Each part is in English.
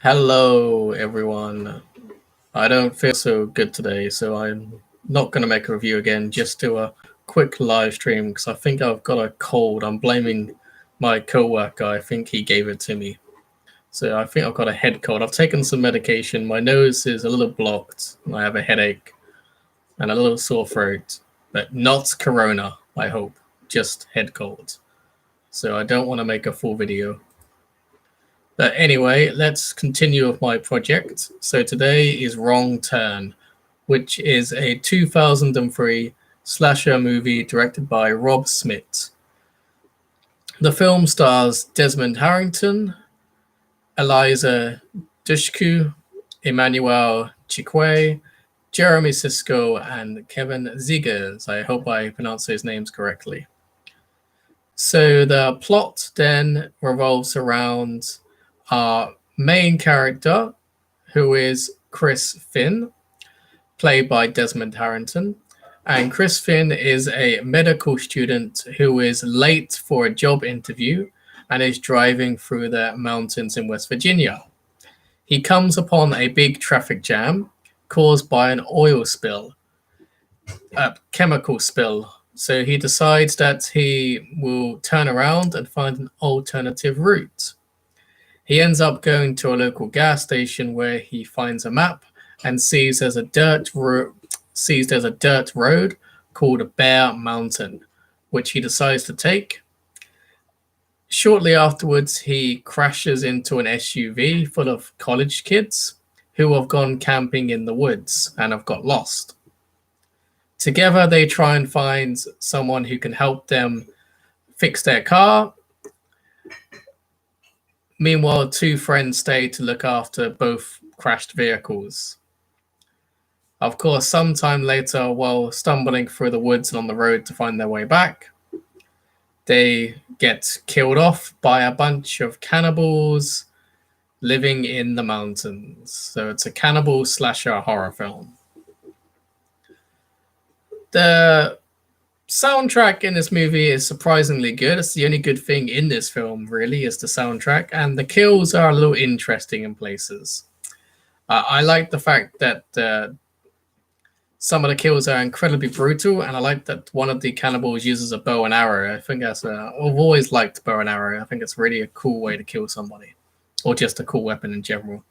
Hello, everyone. I don't feel so good today, so I'm not going to make a review again. Just do a quick live stream because I think I've got a cold. I'm blaming my coworker. I think he gave it to me. So I think I've got a head cold. I've taken some medication. My nose is a little blocked. I have a headache and a little sore throat, but not corona, I hope. Just head cold. So I don't want to make a full video. But anyway, let's continue with my project. So today is Wrong Turn, which is a 2003 slasher movie directed by Rob Smith. The film stars Desmond Harrington, Eliza Dushku, Emmanuel Chikwe, Jeremy Sisko, and Kevin Zegers. I hope I pronounce those names correctly. So the plot then revolves around our main character, who is Chris Finn, played by Desmond Harrington. And Chris Finn is a medical student who is late for a job interview and is driving through the mountains in West Virginia. He comes upon a big traffic jam caused by an oil spill, a chemical spill. So he decides that he will turn around and find an alternative route. He ends up going to a local gas station where he finds a map and sees there's a dirt road called Bear Mountain, which he decides to take. Shortly afterwards, he crashes into an SUV full of college kids who have gone camping in the woods and have got lost. Together, they try and find someone who can help them fix their car. Meanwhile, two friends stay to look after both crashed vehicles. Of course, sometime later, while stumbling through the woods and on the road to find their way back, they get killed off by a bunch of cannibals living in the mountains. So it's a cannibal slasher horror film. The soundtrack in this movie is surprisingly good. It's the only good thing in this film, really, is the soundtrack. And the kills are a little interesting in places. I like the fact that some of the kills are incredibly brutal, and I like that one of the cannibals uses a bow and arrow. I think I've always liked bow and arrow. I think it's really a cool way to kill somebody, or just a cool weapon in general.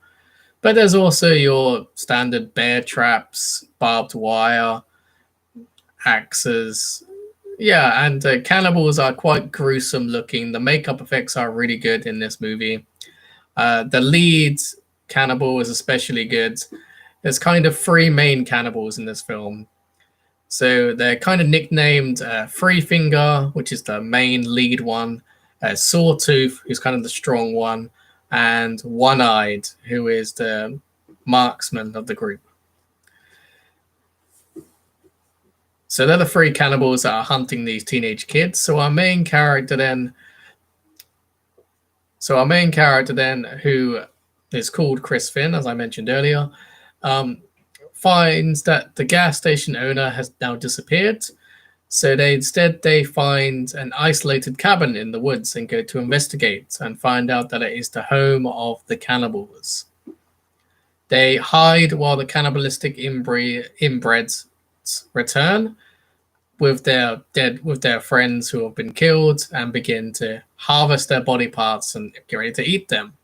But there's also your standard bear traps, barbed wire, axes. Yeah, and cannibals are quite gruesome looking. The makeup effects are really good in this movie. The lead cannibal is especially good. There's kind of three main cannibals in this film. So they're kind of nicknamed Three Finger, which is the main lead one, Sawtooth, who's kind of the strong one, and One Eyed, who is the marksman of the group. So they're the three cannibals that are hunting these teenage kids. So our main character then, who is called Chris Finn, as I mentioned earlier, finds that the gas station owner has now disappeared. So they find an isolated cabin in the woods and go to investigate and find out that it is the home of the cannibals. They hide while the cannibalistic inbreds return with their friends who have been killed and begin to harvest their body parts and get ready to eat them.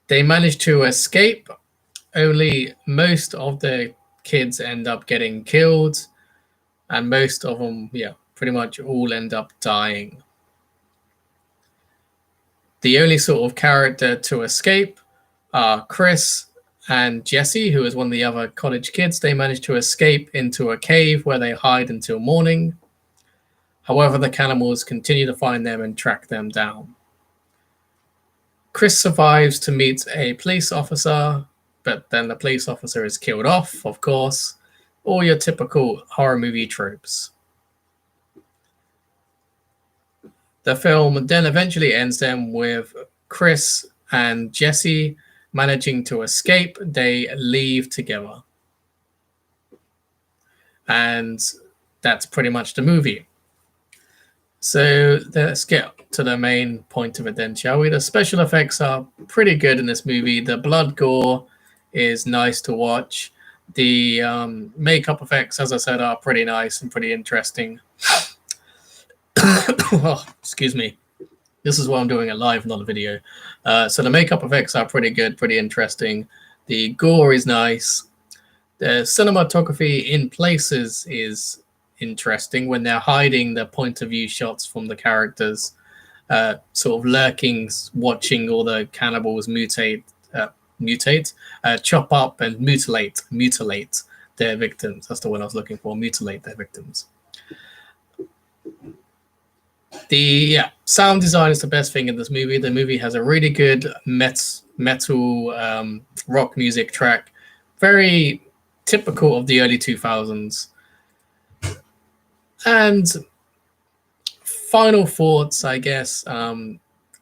They manage to escape, only most of the kids end up getting killed, and most of them, pretty much all end up dying. The only sort of character to escape are Chris and Jesse, who is one of the other college kids. They manage to escape into a cave where they hide until morning. However, the cannibals continue to find them and track them down. Chris survives to meet a police officer, but then the police officer is killed off, of course. All your typical horror movie tropes. The film then eventually ends then with Chris and Jesse managing to escape. They leave together. And that's pretty much the movie. So let's get to the main point of it then, shall we? The special effects are pretty good in this movie. The blood gore is nice to watch. The makeup effects, as I said, are pretty nice and pretty interesting. Oh, excuse me. This is why I'm doing it live, not a video. So the makeup effects are pretty good, pretty interesting. The gore is nice. The cinematography in places is interesting when they're hiding the point of view shots from the characters, sort of lurking, watching all the cannibals chop up and mutilate their victims. That's the one I was looking for, mutilate their victims. The sound design is the best thing in this movie. The movie has a really good metal rock music track, very typical of the early 2000s. And final thoughts, I guess.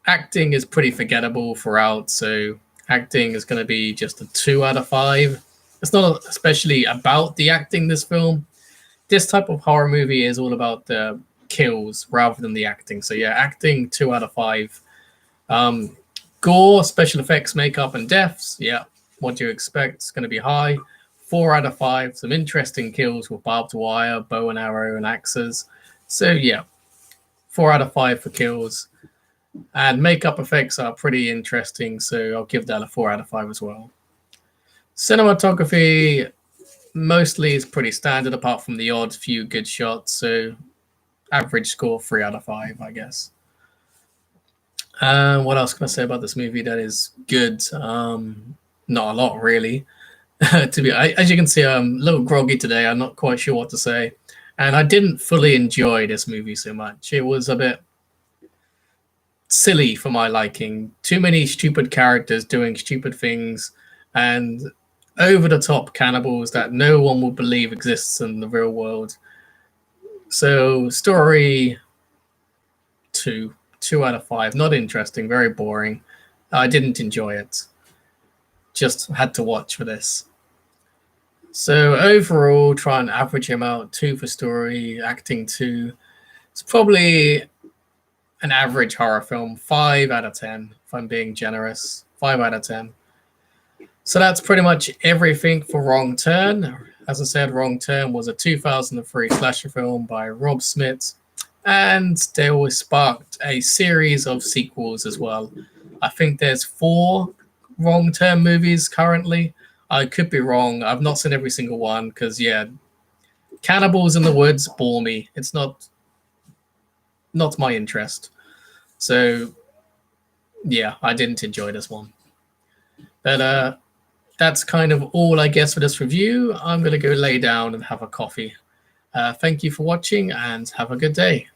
Acting is pretty forgettable throughout, so acting is going to be just a 2 out of 5. It's not especially about the acting, this film. This type of horror movie is all about the kills rather than the acting. So yeah, acting 2 out of 5. Gore, special effects, makeup, and deaths. Yeah, what do you expect? It's going to be high. 4 out of 5. Some interesting kills with barbed wire, bow and arrow, and axes. So yeah, 4 out of 5 for kills. And makeup effects are pretty interesting, so I'll give that a 4 out of 5 as well. Cinematography mostly is pretty standard, apart from the odd few good shots. So average score 3 out of 5, I guess. What else can I say about this movie that is good? Not a lot, really. As you can see, I'm a little groggy today. I'm not quite sure what to say. And I didn't fully enjoy this movie so much. It was a bit silly for my liking. Too many stupid characters doing stupid things and over-the-top cannibals that no one would believe exists in the real world. So story 2 out of 5. Not interesting, very boring. I didn't enjoy it. Just had to watch for this. So overall, try and average him out. 2 for story, acting 2. It's probably an average horror film. 5 out of 10, if I'm being generous. 5 out of 10. So that's pretty much everything for Wrong Turn. As I said, Wrong Turn was a 2003 slasher film by Rob Smith, and they always sparked a series of sequels as well. I think there's 4 Wrong Turn movies currently. I could be wrong. I've not seen every single one because, yeah, cannibals in the woods bore me. It's not my interest. So, yeah, I didn't enjoy this one. But that's kind of all, I guess, for this review. I'm going to go lay down and have a coffee. Thank you for watching and have a good day.